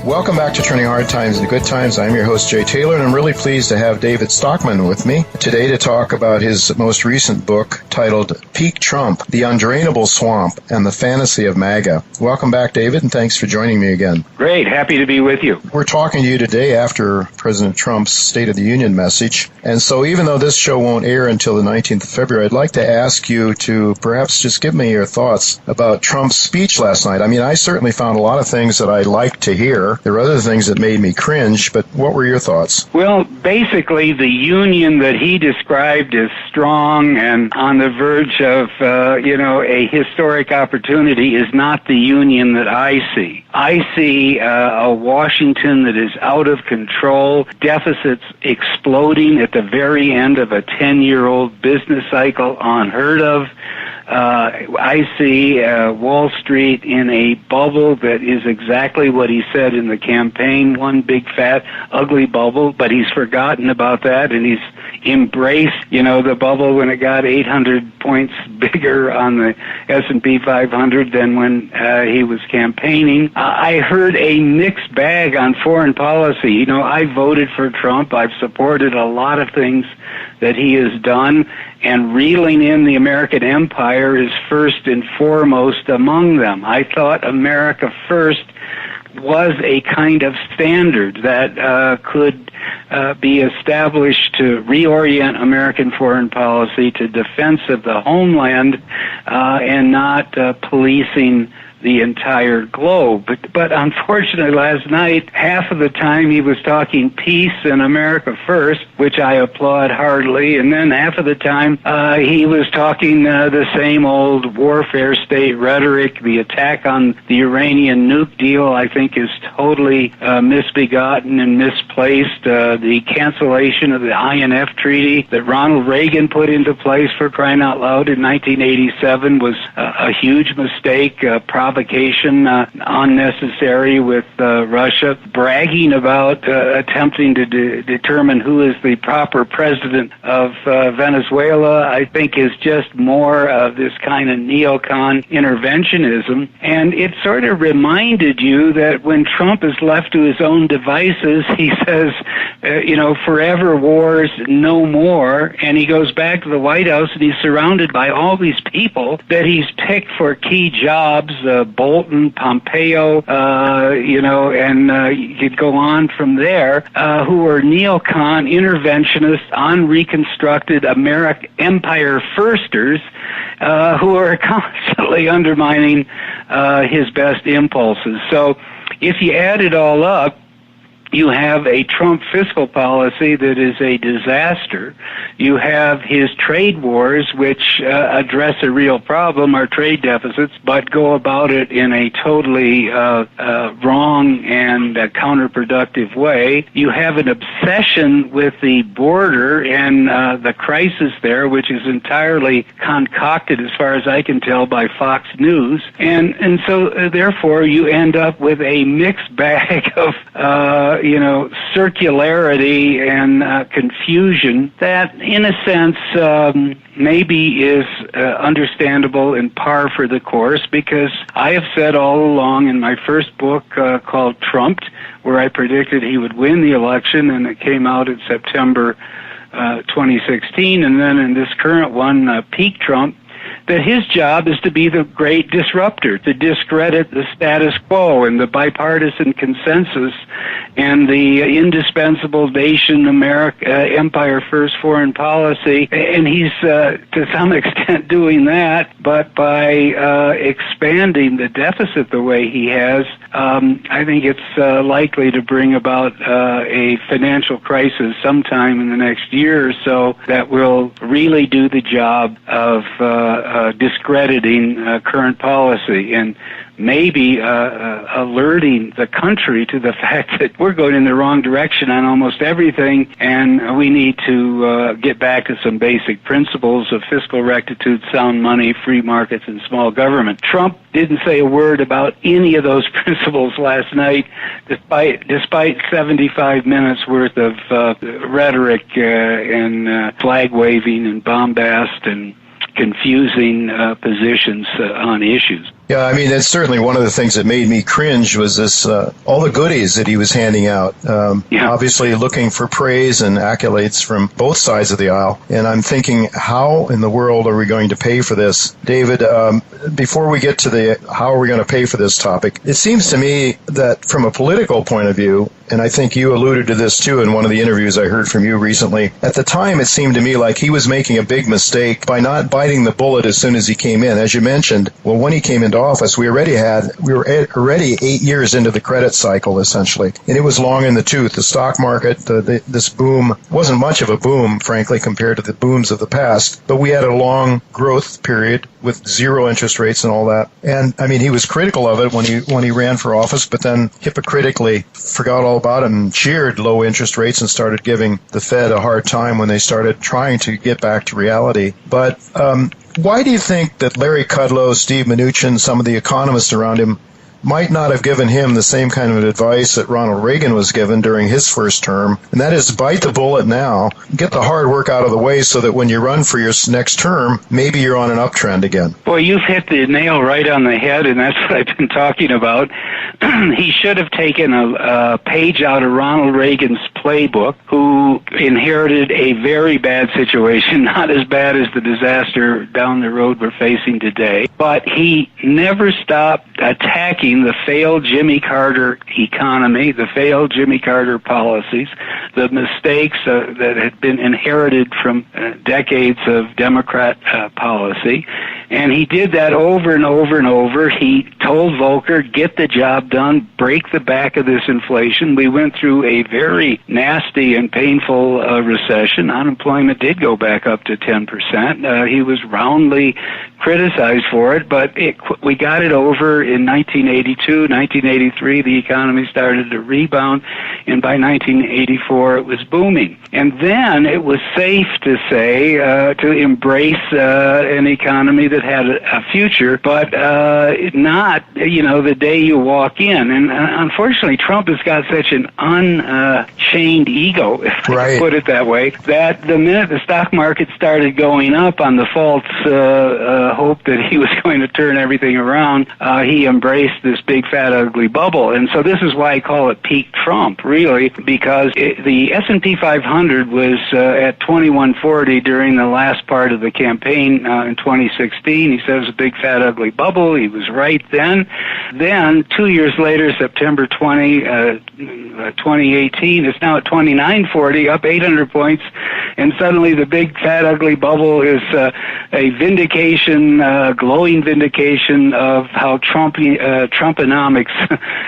Welcome back to Turning Hard Times into Good Times. I'm your host, Jay Taylor, and I'm really pleased to have David Stockman with me today to talk about his most recent book titled Peak Trump, The Undrainable Swamp and the Fantasy of MAGA. Welcome back, David, and thanks for joining me again. Great. Happy to be with you. We're talking to you today after President Trump's State of the Union message. And so even though this show won't air until the 19th of February, I'd like to ask you to perhaps just give me your thoughts about Trump's speech last night. I mean, I certainly found a lot of things that I liked to hear. There were other things that made me cringe, but what were your thoughts? Well, basically, the union that he described as strong and on the verge of, a historic opportunity is not the union that I see. I see a Washington that is out of control, deficits exploding at the very end of a 10-year-old business cycle unheard of. I see Wall Street in a bubble that is exactly what he said in the campaign, one big, fat, ugly bubble, but he's forgotten about that, and he's embraced, the bubble when it got 800 points bigger on the S&P 500 than when he was campaigning. I heard a mixed bag on foreign policy. I voted for Trump. I've supported a lot of things that he has done, and reeling in the American empire is first and foremost among them. I thought America First was a kind of standard that could be established to reorient American foreign policy to defense of the homeland and not policing the entire globe. But unfortunately, last night, half of the time he was talking peace and America first, which I applaud heartily, and then half of the time he was talking the same old warfare state rhetoric. The attack on the Iranian nuke deal, I think, is totally misbegotten and misplaced. The cancellation of the INF treaty that Ronald Reagan put into place, for crying out loud, in 1987 was a huge mistake, provocation, unnecessary with Russia. Bragging about attempting to determine who is the proper president of Venezuela, I think, is just more of this kind of neocon interventionism. And it sort of reminded you that when Trump is left to his own devices, he says, forever wars, no more. And he goes back to the White House and he's surrounded by all these people that he's picked for key jobs, Bolton, Pompeo, and you could go on from there, who are neocon interventionists, unreconstructed American empire firsters, who are constantly undermining his best impulses. So if you add it all up, you have a Trump fiscal policy that is a disaster. You have his trade wars, which address a real problem, our trade deficits, but go about it in a totally wrong and counterproductive way. You have an obsession with the border and the crisis there, which is entirely concocted, as far as I can tell, by Fox News. And so, therefore, you end up with a mixed bag of circularity and confusion that, in a sense, maybe is understandable and par for the course, because I have said all along in my first book called Trumped, where I predicted he would win the election, and it came out in September 2016, and then in this current one, Peak Trump, that his job is to be the great disruptor, to discredit the status quo and the bipartisan consensus and the indispensable nation empire first foreign policy. And he's to some extent doing that, but by expanding the deficit the way he has, I think it's likely to bring about a financial crisis sometime in the next year or so that will really do the job of discrediting current policy and maybe alerting the country to the fact that we're going in the wrong direction on almost everything, and we need to get back to some basic principles of fiscal rectitude, sound money, free markets, and small government. Trump didn't say a word about any of those principles last night, despite 75 minutes worth of rhetoric and flag waving and bombast and confusing positions on issues. Yeah, I mean, that's certainly one of the things that made me cringe was this, all the goodies that he was handing out. Obviously looking for praise and accolades from both sides of the aisle. And I'm thinking, how in the world are we going to pay for this? David, before we get to the how are we going to pay for this topic, it seems to me that from a political point of view, and I think you alluded to this too in one of the interviews I heard from you recently, at the time it seemed to me like he was making a big mistake by not biting the bullet as soon as he came in. As you mentioned, well, when he came into office, we were already 8 years into the credit cycle, essentially. And it was long in the tooth. The stock market, this boom, wasn't much of a boom, frankly, compared to the booms of the past. But we had a long growth period with zero interest rates and all that. And, I mean, he was critical of it when he ran for office, but then hypocritically forgot all about it and cheered low interest rates and started giving the Fed a hard time when they started trying to get back to reality. But why do you think that Larry Kudlow, Steve Mnuchin, some of the economists around him might not have given him the same kind of advice that Ronald Reagan was given during his first term, and that is bite the bullet now, get the hard work out of the way so that when you run for your next term, maybe you're on an uptrend again? Boy, you've hit the nail right on the head, and that's what I've been talking about. He should have taken a page out of Ronald Reagan's playbook, who inherited a very bad situation, not as bad as the disaster down the road we're facing today, but he never stopped attacking the failed Jimmy Carter economy, the failed Jimmy Carter policies, the mistakes that had been inherited from decades of Democrat policy. And he did that over and over and over. He told Volcker, get the job done, break the back of this inflation. We went through a very nasty and painful recession. Unemployment did go back up to 10%. He was roundly criticized for it, but we got it over in 1982, 1983. The economy started to rebound, and by 1984 it was booming. And then it was safe to say to embrace an economy that had a future, but not, the day you walk in. And unfortunately, Trump has got such an unchained ego, if I can put it that way, that the minute the stock market started going up on the false hope that he was going to turn everything around, he embraced this big, fat, ugly bubble. And so this is why I call it peak Trump, really, because the S&P 500 was at 2140 during the last part of the campaign in 2016. He said it was a big, fat, ugly bubble. He was right then. Then, 2 years later, September 2018, it's now at 2940, up 800 points, and suddenly the big, fat, ugly bubble is a vindication, glowing vindication of how Trumponomics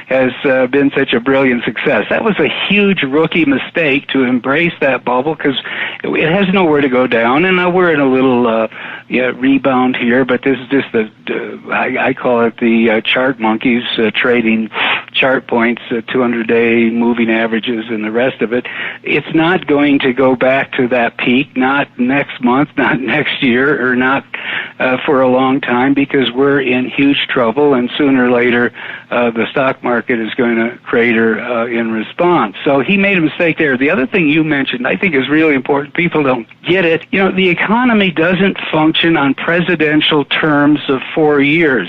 has been such a brilliant success. That was a huge rookie mistake to embrace that bubble because it has nowhere to go down, and we're in a little rebound here, but this is just I call it the chart monkeys trading chart points, 200-day moving averages, and the rest of it. It's not going to go back to that peak, not next month, not next year, or not for a long time, because we're in huge trouble, and sooner or later the stock market is going to crater in response. So he made a mistake there. The other thing you mentioned I think is really important. People don't get it. The economy doesn't function on presidential terms of 4 years.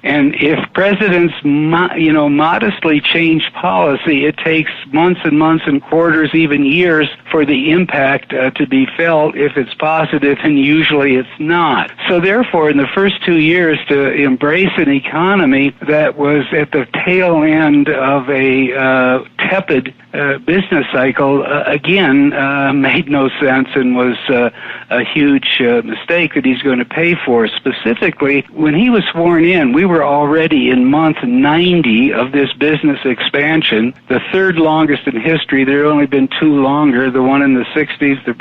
And if presidents, modestly change policy, it takes months and months and quarters, even years, for the impact to be felt if it's positive, and usually it's not. So therefore, in the first 2 years, to embrace an economy that was at the tail end of a tepid business cycle, again, made no sense and was a huge mistake that he's going to pay for. Specifically, when he was sworn in, we were already in month 90 of this business expansion, the third longest in history. There had only been two longer, the one in the 60s, the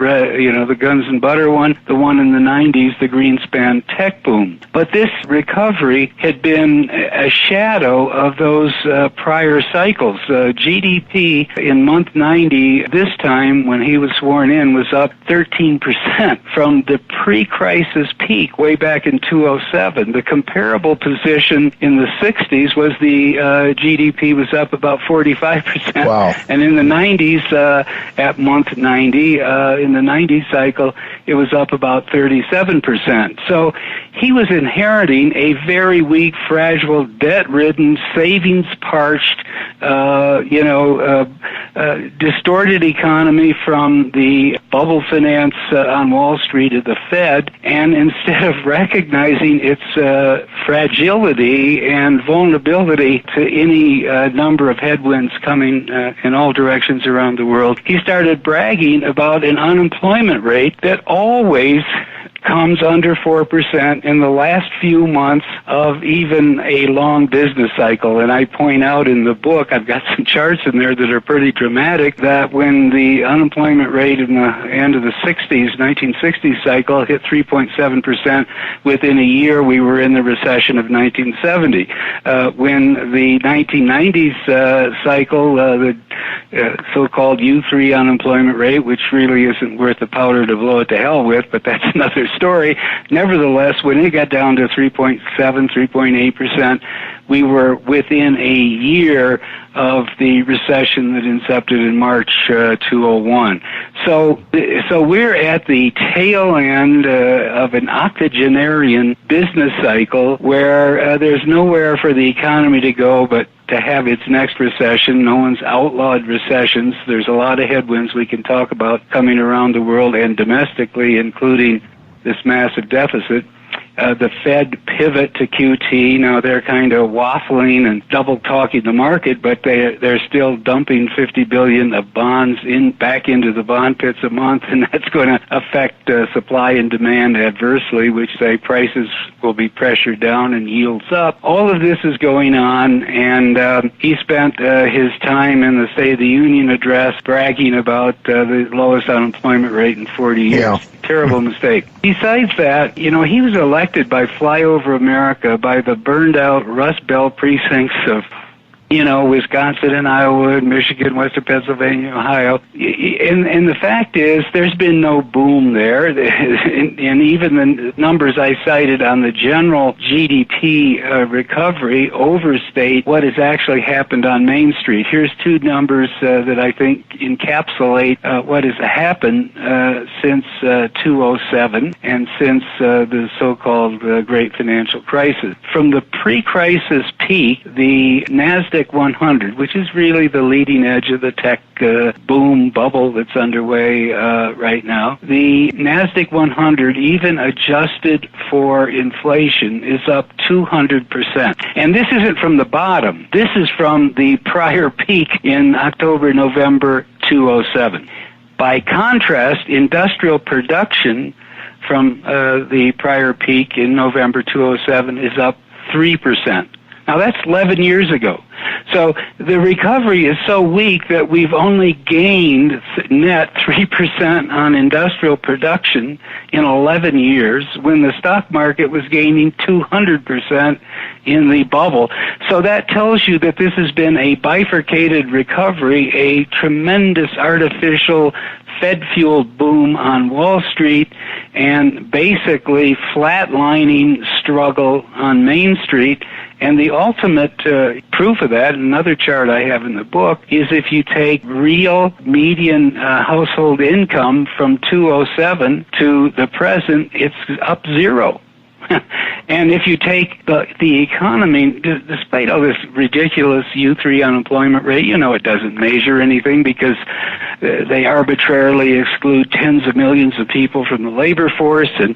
guns and butter one, the one in the 90s, the Greenspan tech boom. But this recovery had been a shadow of those prior cycles. GDP GDP in month 90, this time when he was sworn in, was up 13% from the pre-crisis peak way back in 2007. The comparable position in the 60s was the GDP was up about 45%. Wow. And in the 90s, at month 90, in the 90s cycle, it was up about 37%. So he was inheriting a very weak, fragile, debt-ridden, savings-parched, distorted economy from the bubble finance on Wall Street of the Fed, and instead of recognizing its fragility and vulnerability to any number of headwinds coming in all directions around the world, he started bragging about an unemployment rate that always comes under 4% in the last few months of even a long business cycle. And I point out in the book, I've got some charts in there that are pretty dramatic, that when the unemployment rate in the end of the 60s, 1960s cycle hit 3.7%, within a year we were in the recession of 1970. When the 1990s cycle, the so-called U3 unemployment rate, which really isn't worth the powder to blow it to hell with, but that's another story. Nevertheless, when it got down to 3.7, 3.8%, we were within a year of the recession that incepted in March 2001. So we're at the tail end of an octogenarian business cycle where there's nowhere for the economy to go but to have its next recession. No one's outlawed recessions. There's a lot of headwinds we can talk about coming around the world and domestically, including this massive deficit. The Fed pivot to QT. Now they're kind of waffling and double talking the market, but they're still dumping $50 billion of bonds back into the bond pits a month, and that's going to affect supply and demand adversely, which say prices will be pressured down and yields up. All of this is going on, and he spent his time in the State of the Union address bragging about the lowest unemployment rate in 40 years. Yeah. Terrible mistake. Besides that, he was elected by Flyover America, by the burned-out Rust Belt precincts of, Wisconsin and Iowa, Michigan, western Pennsylvania, Ohio. And the fact is, there's been no boom there. And even the numbers I cited on the general GDP recovery overstate what has actually happened on Main Street. Here's two numbers that I think encapsulate what has happened since 2007 and since the so-called Great Financial Crisis. From the pre-crisis peak, the NASDAQ 100, which is really the leading edge of the tech boom bubble that's underway right now. The NASDAQ 100, even adjusted for inflation, is up 200%. And this isn't from the bottom. This is from the prior peak in October, November 2007. By contrast, industrial production from the prior peak in November 2007 is up 3%. Now, that's 11 years ago. So the recovery is so weak that we've only gained net 3% on industrial production in 11 years when the stock market was gaining 200% in the bubble. So that tells you that this has been a bifurcated recovery, a tremendous artificial Fed-fueled boom on Wall Street, and basically flatlining struggle on Main Street. And the ultimate proof of that, another chart I have in the book, is if you take real median household income from 2007 to the present, it's up zero. And if you take the economy, despite all this ridiculous U3 unemployment rate, it doesn't measure anything because they arbitrarily exclude tens of millions of people from the labor force, and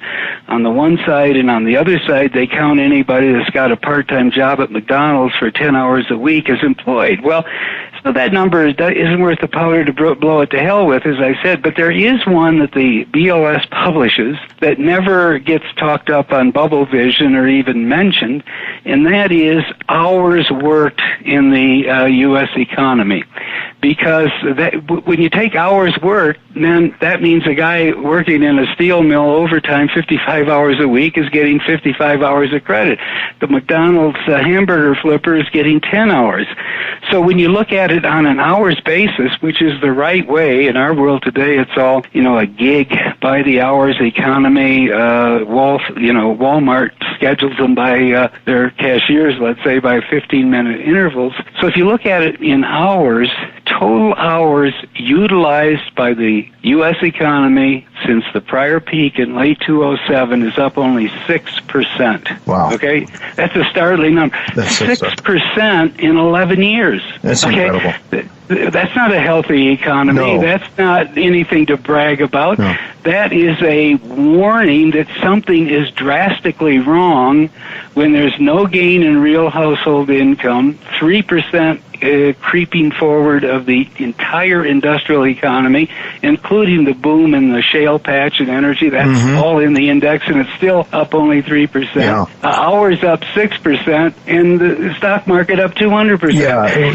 on the one side and on the other side, they count anybody that's got a part-time job at McDonald's for 10 hours a week as employed. Well, so that number isn't worth the powder to blow it to hell with, as I said, but there is one that the BLS publishes that never gets talked up on Bubble Vision or even mentioned, and that is hours worked in the U.S. economy. Because when you take hours worked, then that means a guy working in a steel mill overtime 55 hours a week is getting 55 hours of credit. The McDonald's hamburger flipper is getting 10 hours. So when you look at it on an hours basis, which is the right way, in our world today, it's all, a gig by the hours economy. Walmart schedules them by their cashiers, let's say, by 15-minute intervals. So if you look at it in hours, total hours utilized by the U.S. economy since the prior peak in late 2007 is up only 6%. Wow. Okay? That's a startling number. That's 6% in 11 years. That's incredible. That's not a healthy economy. No. That's not anything to brag about. No. That is a warning that something is drastically wrong when there's no gain in real household income, 3% creeping forward of the entire industrial economy, including the boom in the shale patch and energy. That's all in the index, and it's still up only 3%. Yeah. Ours up 6%, and the stock market up 200%. Yeah.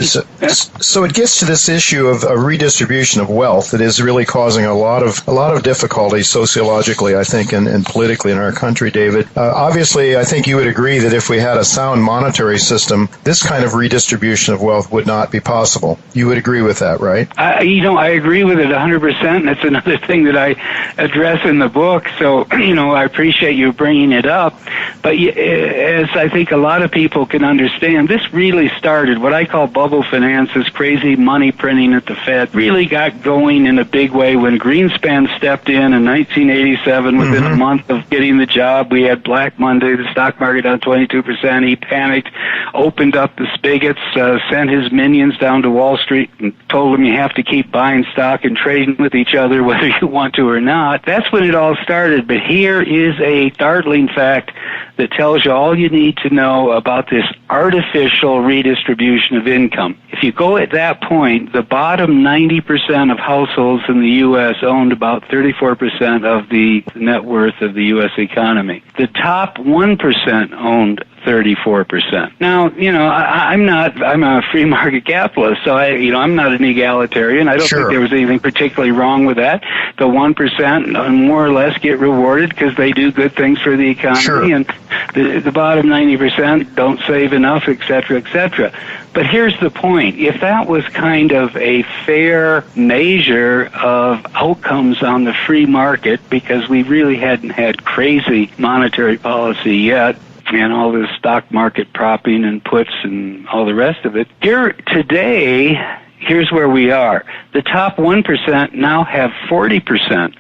So it gets to this issue of a redistribution of wealth that is really causing a lot of difficulty sociologically, I think, and politically in our country, David. Obviously, I think you would agree that if we had a sound monetary system, this kind of redistribution of wealth would not be possible. You would agree with that, right? I agree with it 100%, and that's another thing that I address in the book. So, I appreciate you bringing it up. But as I think a lot of people can understand, this really started, what I call bubble finance, this crazy money printing at the Fed, really got going in a big way when Greenspan stepped in 1987. Within a month of getting the job, we had Black Monday, the stock market down 22%. He panicked, opened up the spigots, sent his minions down to Wall Street and told them you have to keep buying stock and trading with each other whether you want to or not. That's when it all started. But here is a startling fact that tells you all you need to know about this artificial redistribution of income. If you go at that point, the bottom 90% of households in the U.S. owned about 34% of the net worth of the U.S. economy. The top 1% owned 34%. Now, I'm a free market capitalist, so I'm not an egalitarian. I don't think there was anything particularly wrong with that. The 1% more or less get rewarded because they do good things for the economy, and the bottom 90% don't save enough, et cetera, et cetera. But here's the point. If that was kind of a fair measure of outcomes on the free market, because we really hadn't had crazy monetary policy yet, and all this stock market propping and puts and all the rest of it. Here today, here's where we are. The top 1% now have 40%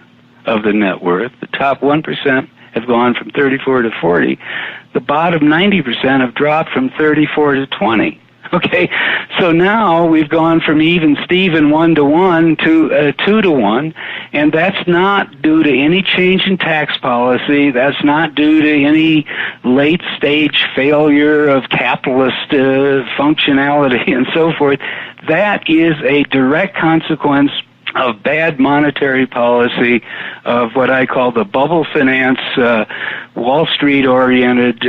of the net worth. The top 1% have gone from 34 to 40. The bottom 90% have dropped from 34 to 20. Okay, so now we've gone from even Steven 1-to-1 to 2-to-1, and that's not due to any change in tax policy. That's not due to any late-stage failure of capitalist functionality and so forth. That is a direct consequence of bad monetary policy, of what I call the bubble finance, Wall Street-oriented,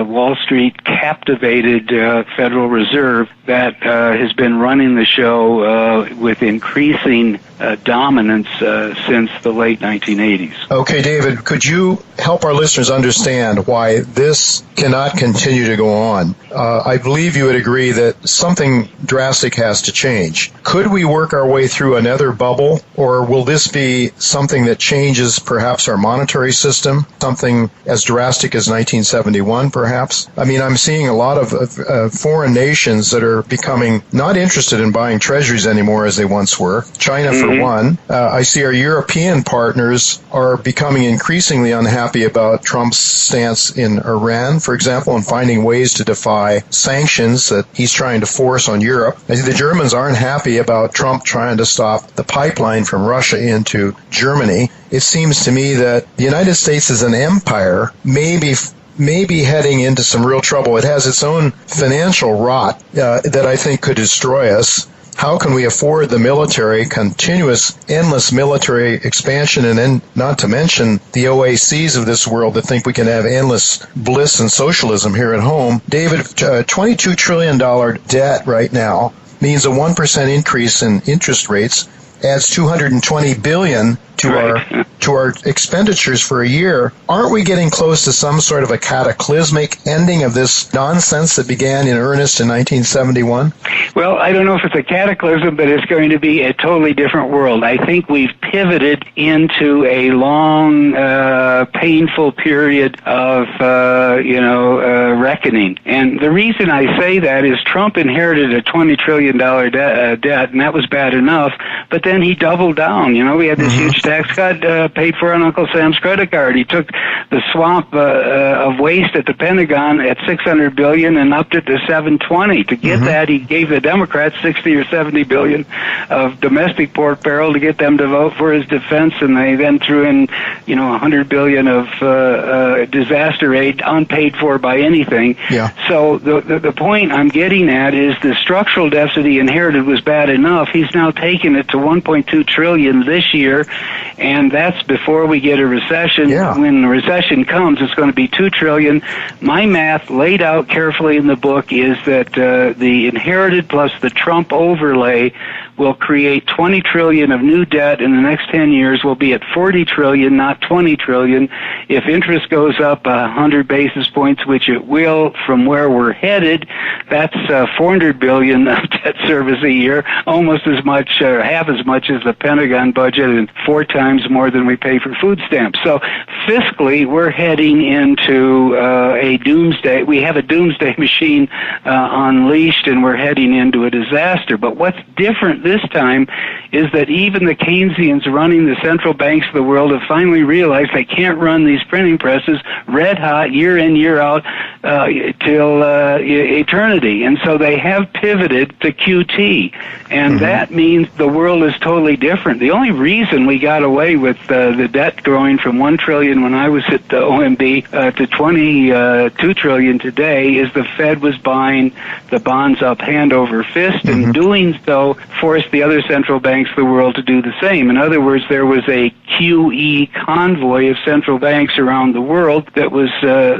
Wall Street-captivated Federal Reserve that has been running the show with increasing dominance since the late 1980s. Okay, David, could you help our listeners understand why this cannot continue to go on? I believe you would agree that something drastic has to change. Could we work our way through another bubble, or will this be something that changes perhaps our monetary system, something as drastic as 1971 perhaps? I mean, I'm seeing a lot of foreign nations that are becoming not interested in buying treasuries anymore as they once were. China, for one. I see our European partners are becoming increasingly unhappy about Trump's stance in Iran, for example, and finding ways to defy sanctions that he's trying to force on Europe. I see the Germans aren't happy about Trump trying to stop the pipeline from Russia into Germany. It seems to me that the United States as an empire may be heading into some real trouble. It has its own financial rot that I think could destroy us. How can we afford the military, continuous, endless military expansion, and then not to mention the OACs of this world that think we can have endless bliss and socialism here at home? David, $22 trillion debt right now means a 1% increase in interest rates adds $220 billion to our expenditures for a year, aren't we getting close to some sort of a cataclysmic ending of this nonsense that began in earnest in 1971? Well, I don't know if it's a cataclysm, but it's going to be a totally different world. I think we've pivoted into a long, painful period of, reckoning. And the reason I say that is Trump inherited a $20 trillion debt, and that was bad enough, but then he doubled down. We had this huge tax cut paid for on Uncle Sam's credit card. He took the swamp of waste at the Pentagon at $600 billion and upped it to $720. To get that, he gave the Democrats $60 or $70 billion of domestic pork barrel to get them to vote for his defense, and they then threw in, $100 billion of disaster aid unpaid for by anything. Yeah. So the point I'm getting at is the structural deficit he inherited was bad enough. He's now taken it to $1.2 trillion this year, and that's before we get a recession. Yeah. When the recession comes, it's going to be $2 trillion. My math, laid out carefully in the book, is that the inherited plus the Trump overlay will create $20 trillion of new debt in the next 10 years. We'll be at $40 trillion, not $20 trillion. If interest goes up 100 basis points, which it will from where we're headed, that's $400 billion of debt service a year, almost as much, half as much as the Pentagon budget, and 4 times more than we pay for food stamps. So fiscally, we're heading into a doomsday. We have a doomsday machine unleashed, and we're heading into a disaster. But what's different this time is that even the Keynesians running the central banks of the world have finally realized they can't run these printing presses red hot year in, year out till eternity. And so they have pivoted to QT. And that means the world is totally different. The only reason we got away with the debt growing from $1 trillion when I was at the OMB to $22 trillion today is the Fed was buying the bonds up hand over fist, and doing so forced the other central banks of the world to do the same. In other words, there was a QE convoy of central banks around the world that was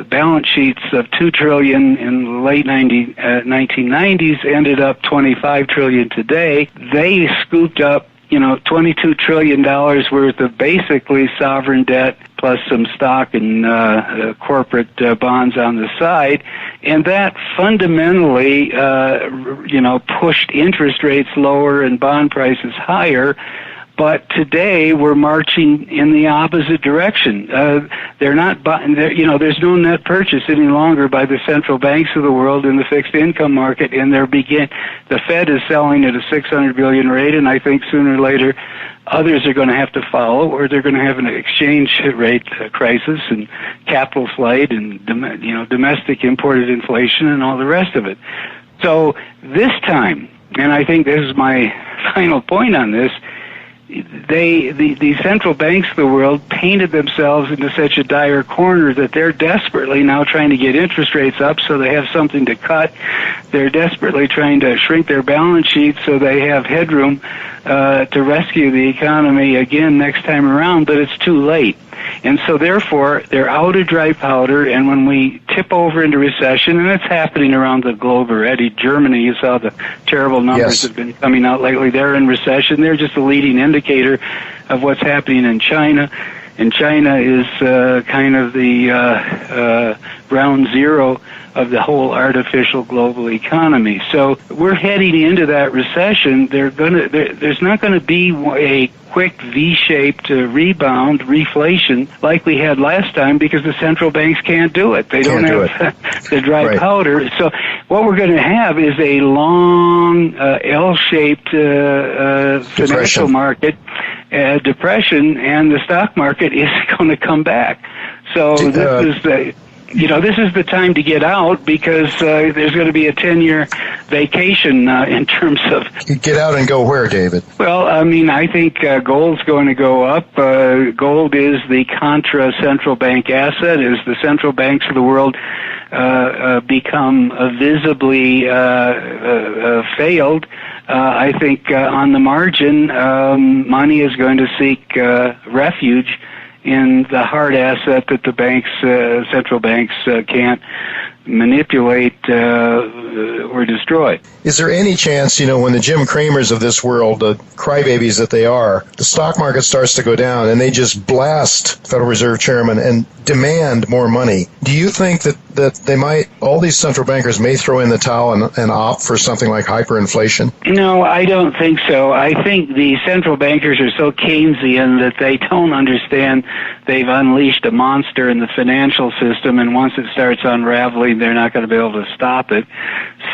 balance sheets of $2 trillion in the late 1990s, ended up $25 trillion today. They scooped up $22 trillion worth of basically sovereign debt plus some stock and corporate bonds on the side. And that fundamentally, pushed interest rates lower and bond prices higher. But today we're marching in the opposite direction. They're not, there's no net purchase any longer by the central banks of the world in the fixed income market, and the Fed is selling at a $600 billion rate, and I think sooner or later others are going to have to follow, or they're going to have an exchange rate crisis and capital flight and domestic imported inflation and all the rest of it. So this time, and I think this is my final point on this, the central banks of the world painted themselves into such a dire corner that they're desperately now trying to get interest rates up so they have something to cut. They're desperately trying to shrink their balance sheets so they have headroom to rescue the economy again next time around, but it's too late. And so therefore, they're out of dry powder, and when we tip over into recession, and it's happening around the globe already, Germany, you saw the terrible numbers have been coming out lately, they're in recession. They're just a leading indicator of what's happening in China. And China is kind of the ground zero of the whole artificial global economy. So we're heading into that recession. There's not going to be a quick V-shaped rebound, reflation, like we had last time, because the central banks can't do it. They don't have the dry powder. So what we're going to have is a long L-shaped financial market, depression, and the stock market is going to come back. So this is the time to get out, because there's going to be a 10-year vacation in terms of... Get out and go where, David? Well, I think gold's going to go up. Gold is the contra central bank asset. As the central banks of the world become visibly failed, I think on the margin, money is going to seek refuge in the hard asset that the banks, central banks, can't manipulate or destroy. Is there any chance, when the Jim Cramers of this world, the crybabies that they are, the stock market starts to go down and they just blast Federal Reserve Chairman and demand more money? Do you think that they might, all these central bankers may throw in the towel and opt for something like hyperinflation? No, I don't think so. I think the central bankers are so Keynesian that they don't understand they've unleashed a monster in the financial system, and once it starts unraveling, they're not going to be able to stop it.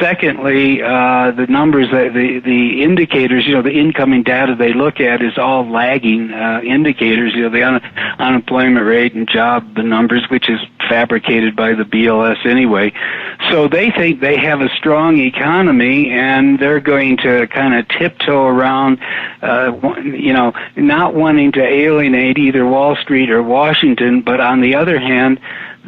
Secondly, the numbers, the indicators, the incoming data they look at is all lagging indicators. The unemployment rate and job numbers, which is fabricated by the BLS anyway. So they think they have a strong economy, and they're going to kind of tiptoe around, not wanting to alienate either Wall Street or Washington, but on the other hand,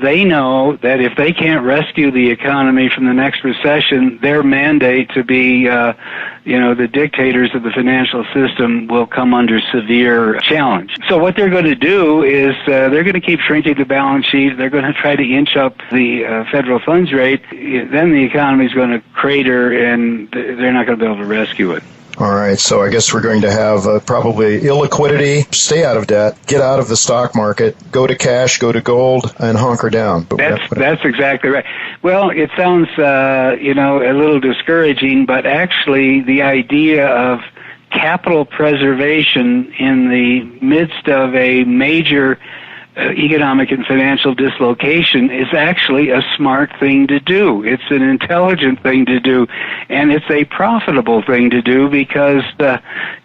they know that if they can't rescue the economy from the next recession, their mandate to be, the dictators of the financial system will come under severe challenge. So what they're going to do is they're going to keep shrinking the balance sheet. They're going to try to inch up the federal funds rate. Then the economy is going to crater, and they're not going to be able to rescue it. All right, so I guess we're going to have probably illiquidity, stay out of debt, get out of the stock market, go to cash, go to gold, and hunker down. But that's exactly right. Well, it sounds, a little discouraging, but actually the idea of capital preservation in the midst of a major economic and financial dislocation is actually a smart thing to do. It's an intelligent thing to do, and it's a profitable thing to do because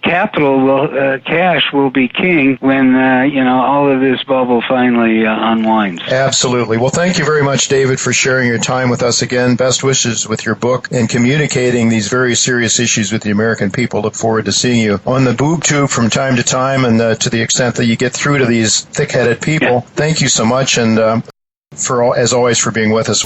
cash will be king when all of this bubble finally unwinds. Absolutely. Well, thank you very much, David, for sharing your time with us again. Best wishes with your book and communicating these very serious issues with the American people. Look forward to seeing you on the boob tube from time to time, and to the extent that you get through to these thick-headed people. Thank you so much, and as always, for being with us.